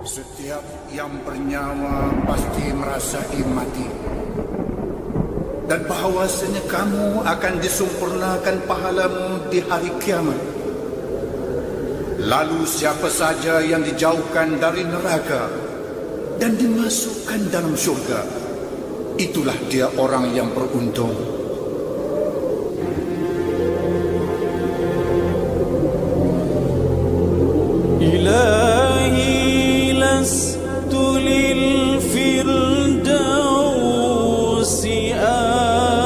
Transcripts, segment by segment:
Setiap yang bernyawa pasti merasai mati. Dan bahawasanya kamu akan disempurnakan pahalamu di hari kiamat. Lalu siapa saja yang dijauhkan dari neraka dan dimasukkan dalam syurga, itulah dia orang yang beruntung. Ilahi lastu lil firdausi ahla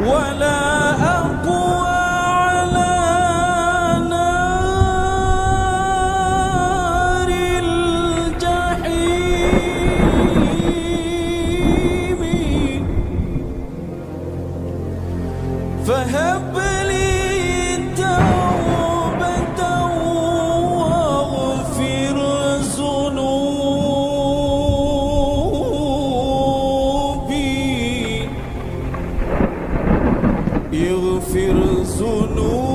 wala aqwa ala naril jahim. فهب لي توبة واغفر ذنوبي اغفر ذنوبي.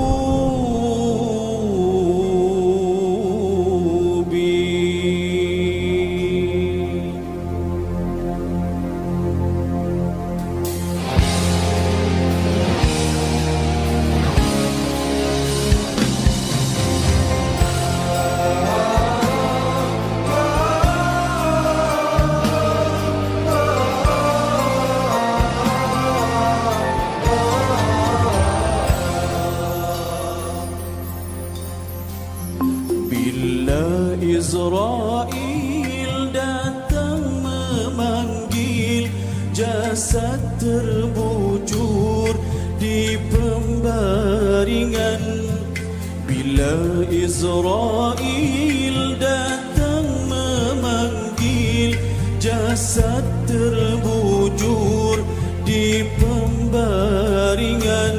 Bila Israel datang memanggil, jasad terbujur di pembaringan. Bila Israel datang memanggil, jasad terbujur di pembaringan.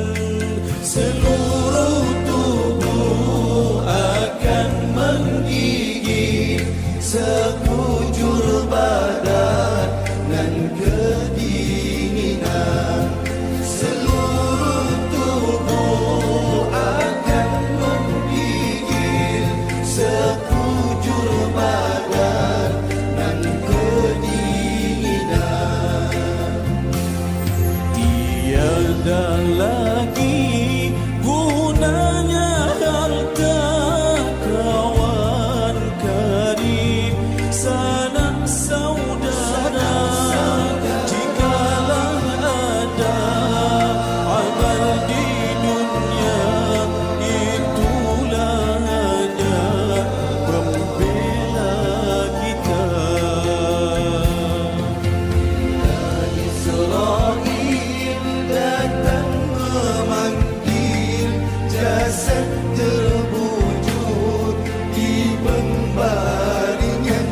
Seluruh tubuh akan menggigit sekujur badan dan kedinginan. Seluruh tubuh akan menggigit sekujur badan dan kedinginan. Tiada lagi gunanya harta kawan karib sanak saudara, jikalau ada amal di dunia, itulah hanya pembela kita. Israel datang memanggil, jasad terbujur di pembaringan.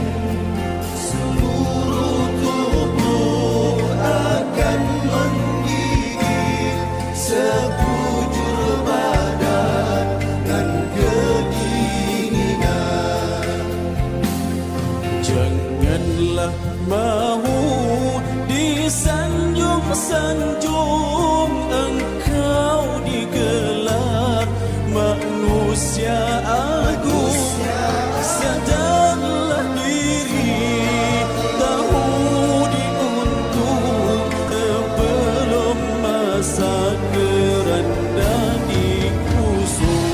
Seluruh tubuh akan menggigit sekujur badan dan kedinginan. Janganlah mahu disanjung-sanjung engkau digelar manusia agung. Sadarlah diri, tahu diuntung sebelum masa keranda dikusung.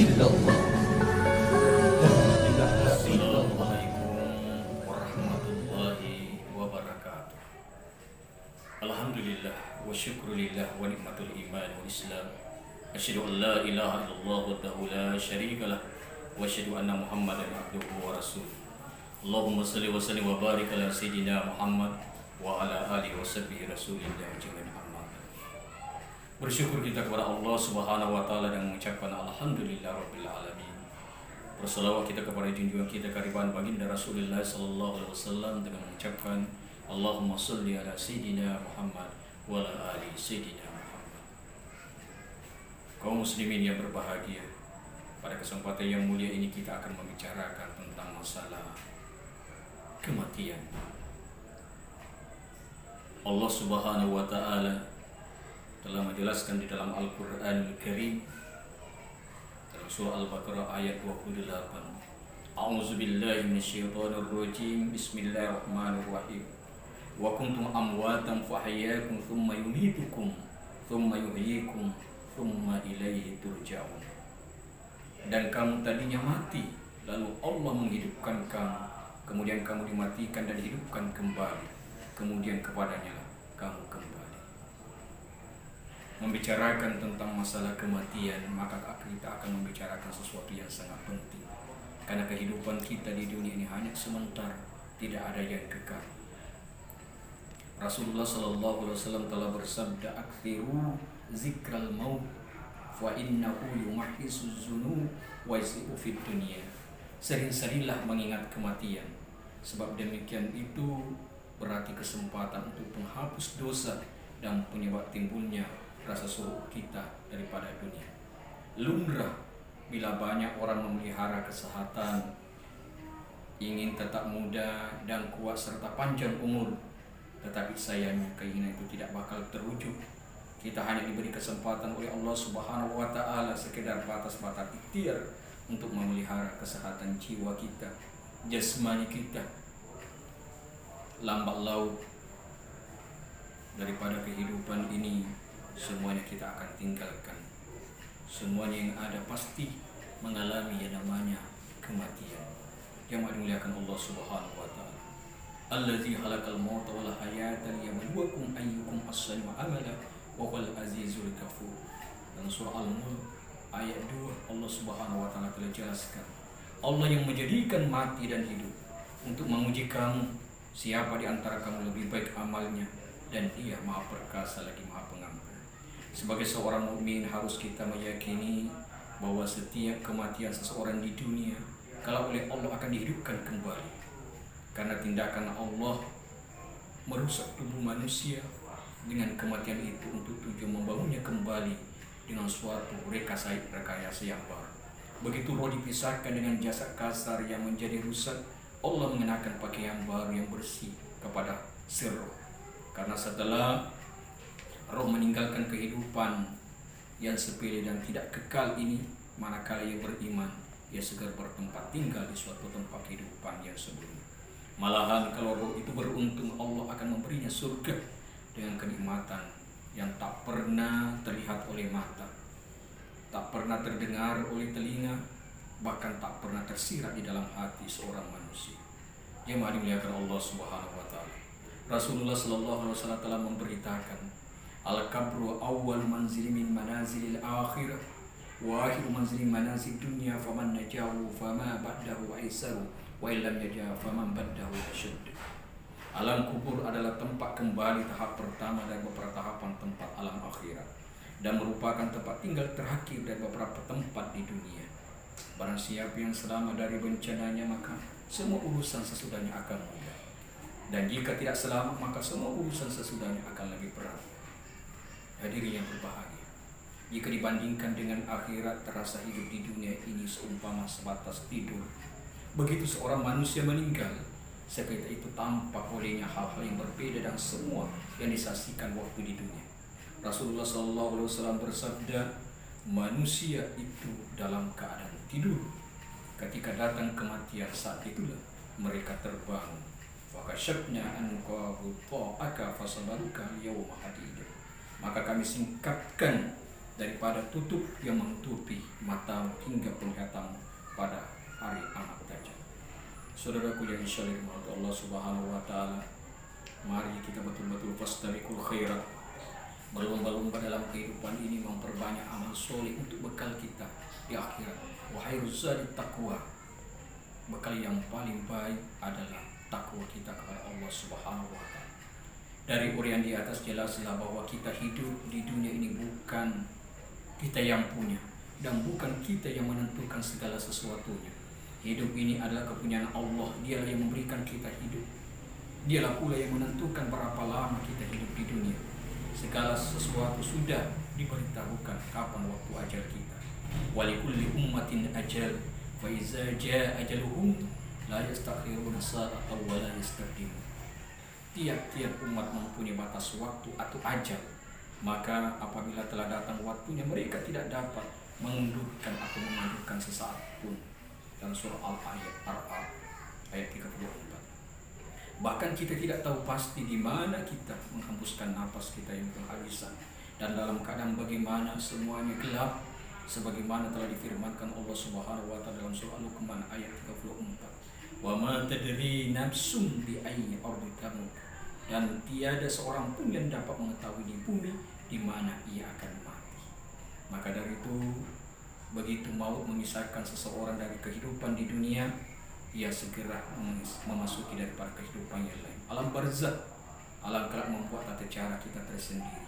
illallah. Assalamualaikum warahmatullahi wabarakatuh. Alhamdulillah wa syukrulillah wa nikmatul iman wal islam. Asyhadu an la ilaha illallah wahdahu la syarikalah wa asyhadu anna Muhammadan abduhu wa rasuluh. Allahumma shalli wa sallim wa barik ala sayyidina Muhammad wa ala alihi wa sahbihi rasulillah ajmain. Bersyukur kita kepada Allah Subhanahu wa taala dan mengucapkan alhamdulillah rabbil alamin. Berselawat kita kepada junjungan kita kariban baginda Rasulullah sallallahu alaihi wasallam dengan mengucapkan Allahumma shalli ala sayyidina Muhammad wa ala ali sayyidina Muhammad. Kaum muslimin yang berbahagia, pada kesempatan yang mulia ini kita akan membicarakan tentang masalah kematian. Allah Subhanahu wa taala telah menjelaskan di dalam Al-Qur'anul Karim dalam surah Al-Baqarah ayat 28. A'udzubillahi minasyaitonir rajim. Bismillahirrahmanirrahim. Wa kuntum amwatan fahyaakum tsumma yumitukum tsumma yuhyikum tsumma ilaihi turja'un. Dan kamu tadinya mati, lalu Allah menghidupkan kamu, kemudian kamu dimatikan dan dihidupkan kembali, kemudian kepadanya lah kamu kembali. Membicarakan tentang masalah kematian, maka kita akan membicarakan sesuatu yang sangat penting. Karena kehidupan kita di dunia ini hanya sementara, tidak ada yang kekal. Rasulullah sallallahu alaihi wasallam telah bersabda, "Aktsiru zikral maut fa innahu yumahhisu dzunub wa yasibu fid dunya." Sering-seringlah mengingat kematian, sebab demikian itu berarti kesempatan untuk menghapus dosa dan penyebab timbulnya rasa suruh kita daripada dunia. Lumrah bila banyak orang memelihara kesehatan, ingin tetap muda dan kuat serta panjang umur, tetapi sayangnya keinginan itu tidak bakal terwujud. Kita hanya diberi kesempatan oleh Allah Subhanahu wa taala sekedar batas-batas ikhtiar untuk memelihara kesehatan jiwa kita, jasmani kita. Lambat laun daripada kehidupan ini semuanya kita akan tinggalkan. Semuanya yang ada pasti mengalami yang namanya kematian. Yang dimuliakan Allah Subhanahu wa taala. Allazi khalaqal mauta wal hayata liyabluwakum ayyukum ahsanu amala wa huwal azizul ghafur. Dalam surah Al-Mulk ayat 2 Allah Subhanahu wa taala telah jelaskan, Allah yang menjadikan mati dan hidup untuk menguji kamu, siapa di antara kamu lebih baik amalnya, dan Dia Maha Perkasa lagi Maha Pengampun. Sebagai seorang mukmin harus kita meyakini bahwa setiap kematian seseorang di dunia kalau oleh Allah akan dihidupkan kembali. Karena tindakan Allah merusak tubuh manusia dengan kematian itu untuk tujuan membangunnya kembali dengan suatu rekayasa yang baru. Begitu roh dipisahkan dengan jasad kasar yang menjadi rusak, Allah mengenakan pakaian baru yang bersih kepada si roh. Karena setelah roh meninggalkan kehidupan yang sepele dan tidak kekal ini, manakala ia beriman, ia segera bertempat tinggal di suatu tempat kehidupan yang sebelumnya. Malahan kalau roh itu beruntung, Allah akan memberinya surga dengan kenikmatan yang tak pernah terlihat oleh mata, tak pernah terdengar oleh telinga, bahkan tak pernah tersirat di dalam hati seorang manusia. Yang dimuliakan Allah Subhanahu wa taala. Rasulullah sallallahu alaihi wasallam telah memberitakan, al-qabru awwal manzil min manazilil akhirah wa akhir manzil manazil dunya, faman najahu fama ba'dahu aisaru wa illam najah faman ba'dahu asyad. Alam kubur adalah tempat kembali tahap pertama dari beberapa tahapan tempat alam akhirat, dan merupakan tempat tinggal terakhir dari beberapa tempat di dunia. Barang siapa yang selamat dari bencananya, maka semua urusan sesudahnya akan mudah, dan jika tidak selamat, maka semua urusan sesudahnya akan lebih berat. Hadirin yang berbahagia, jika dibandingkan dengan akhirat, terasa hidup di dunia ini seumpama sebatas tidur. Begitu seorang manusia meninggal, seketika itu tampak olehnya hal-hal yang berbeda dan semua yang disaksikan waktu di dunia. Rasulullah SAW bersabda, manusia itu dalam keadaan tidur. Ketika datang kematian, saat itulah mereka terbangun. Fakashafna anka ghita'aka fasabaruka yawma hadid. Maka kami singkapkan daripada tutup yang menutupi matamu hingga penglihatanmu pada hari amat dajjal. Saudaraku yang insyaallah Allah Subhanahu wa taala, mari kita betul-betul fastabiqul khairat, berlomba-lomba dalam kehidupan ini memperbanyak amal soleh untuk bekal kita di akhirat. Wa khairuz zadi taqwa, bekal yang paling baik adalah takwa kita kepada Allah Subhanahu wa taala. Dari uraian di atas jelaslah bahwa kita hidup di dunia ini bukan kita yang punya dan bukan kita yang menentukan segala sesuatunya. Hidup ini adalah kepunyaan Allah. Dialah yang memberikan kita hidup. Dialah pula yang menentukan berapa lama kita hidup di dunia. Segala sesuatu sudah diberitahukan kapan waktu ajal kita. Walikulli ummatin ajal, fa iza jaa ajaluhum la yastakhiruna sa'atan wa la yastaqdimun. Tiap-tiap umat mempunyai batas waktu atau ajal, maka apabila telah datang waktunya mereka tidak dapat mengundurkan atau memajukan sesaat pun. Dalam surah Al-A'raf ayat 34. Bahkan kita tidak tahu pasti di mana kita menghembuskan napas kita yang berhabisan, dan dalam keadaan bagaimana semuanya gelap, sebagaimana telah difirmankan Allah Subhanahu wa taala dalam surah Al-Luqman ayat 34. Wa ma tadri nafsum bi ayyi ardin tamut, dan tiada seorang pun yang dapat mengetahui di bumi di mana ia akan mati. Maka dari itu, begitu maut memisahkan seseorang dari kehidupan di dunia, ia segera memasuki daripada kehidupan yang lain. Alam barzakh, alam kelak membuat tata cara kita tersendiri.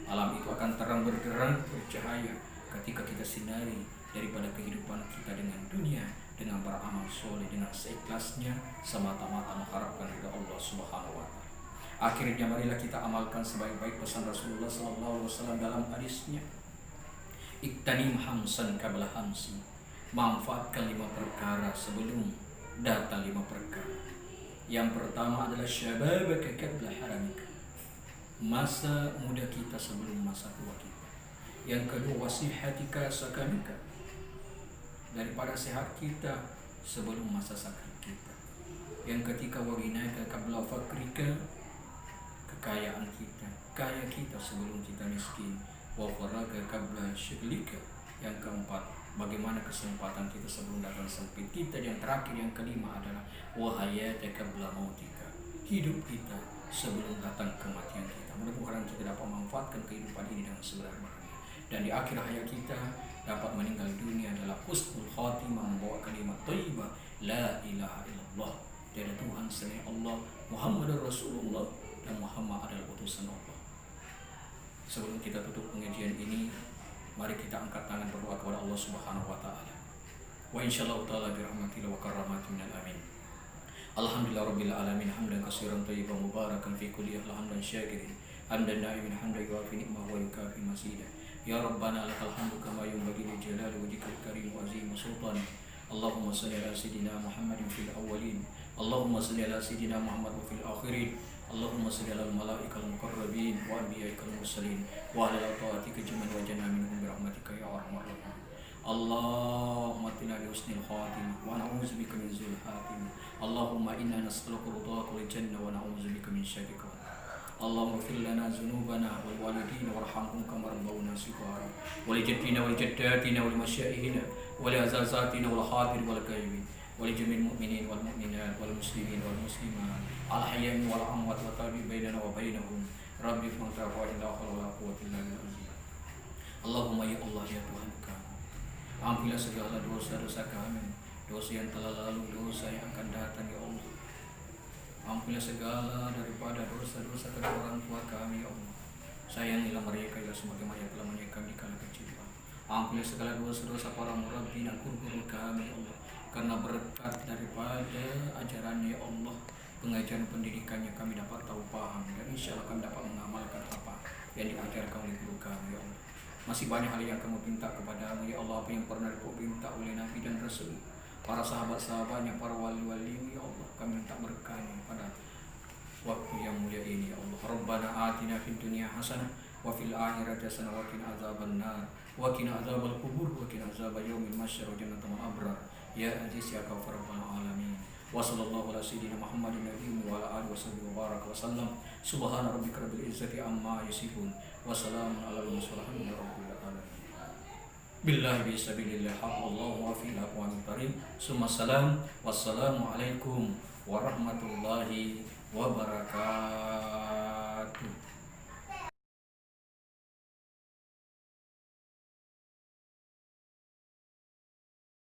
Alam itu akan terang berderang bercahaya ketika kita sinari daripada kehidupan kita dengan dunia, dengan beramal soleh, dengan seikhlasnya semata-mata mengharapkan ridha Allah Subhanahu wa taala. Akhirnya marilah kita amalkan sebaik-baik pesan Rasulullah SAW dalam hadisnya. Iktanim hamsan qabla hamsi, manfaatkan 5 perkara sebelum datang 5 perkara. Yang pertama adalah syababaka qabla haramika, masa muda kita sebelum masa tua kita. Yang kedua wasihatika sakamika, daripada sehat kita sebelum masa sakit kita. Yang ketiga waginaka qabla fakrika, kekayaan kita, kaya kita sebelum kita miskin. Wa faraga qabla syughlika, yang keempat bagaimana kesempatan kita sebelum datang sempit kita. Yang terakhir yang kelima adalah wa hayataka qabla mautika, hidup kita sebelum datang kematian kita. Mudah-mudahan kita dapat memanfaatkan kehidupan ini dengan sebenar-benarnya, dan di akhir hayat kita dapat meninggal dunia adalah husnul khatimah, membawa kalimat thayyibah la ilaha illallah, tiada Tuhan selain Allah, Muhammadur Rasulullah, dan Muhammad adalah utusan Allah. Sebelum kita tutup pengajian ini, mari kita angkat tangan berdoa kepada Allah Subhanahu wa taala. Wa insyaallah taala bi rahmatillah wa karamatihi minal amin. Alhamdulillah rabbil alamin, hamdan katsiran thayyiban mubarakan fi kulli hamdan syakirin, hamdan na'imin hamdan yuwafi ni'mahu wa yukafi masida. Ya rabbana lakal hamdu kama yanbaghi li jalali wajhikal karim wa azimi sultanik. Allahumma shalli ala sayidina Muhammadin fil awwalin, Allahumma shalli ala sayidina Muhammad wa fil akhirin. Allahumma salli ala al-malaikal muqarrabin wa anbiya'ikal mursalin wa ala ta'atika jaman wa jana minhum bi rahmatika ya arhamar rahimin. Allahumma atina bi husnil khatimah wa na'udzu bika min su'il khatimah. Allahumma inna nas'aluka ridhaka wal jannah wa na'udzu bika min syarrika. Allahumma ighfir lana dhunubana wal walidina warhamhum kama rabbawna shighara wa li jaddina wal jaddatina wal masyayikhina wa li azazatina wal hadir wal ghaibin ولجميع المؤمنين والمؤمنات والمسلمين والمسلمات الأحياء والأموات وتابع بيننا وبينهم ربي فانت ولا حول ولا قوة إلا بالله. Allahumma ya Allah ya Tuhan kami, ampunilah segala dosa-dosa kami, dosa yang telah lalu, dosa yang akan datang ya Allah. Ampunilah segala daripada dosa-dosa kedua orang tua kami ya Allah. Sayangilah mereka ya sebagaimana yang telah menyayang kami di kala kecil. Ampunilah segala dosa-dosa para murabbin dan guru-guru kami ya Allah. Karena berkat daripada ajarannya ya Allah, pengajaran pendidikannya kami dapat tahu paham, dan insya Allah kami dapat mengamalkan apa yang diajarkan oleh guru kami ya Allah. Masih banyak hal yang kamu minta kepadamu ya Allah, apa yang pernah diminta oleh Nabi dan Rasul, para sahabat-sahabatnya, para wali-wali ya Allah. Kami minta berkahnya pada waktu yang mulia ini ya Allah. Rabbana atina fid dunya hasanah wa fil akhirati hasanah wa qina adzabannar wa qina adzabal qubur wa qina adzabal yaumil mahsyar wa jannatul abrar. Ya Aziz ya Ghafar rabbal alamin. Wa sallallahu ala sayyidina Muhammadin nabiyyi wa ala alihi washabbihi wa baraka wa sallam. Subhana rabbika rabbil izzati amma yasifun wa salamun alal mursalin walhamdulillahi rabbil alamin. billahi bisabilillah haqqallahu wa fil aqwamil karim. Summa salam. Wassalamualaikum warahmatullahi wabarakatuh.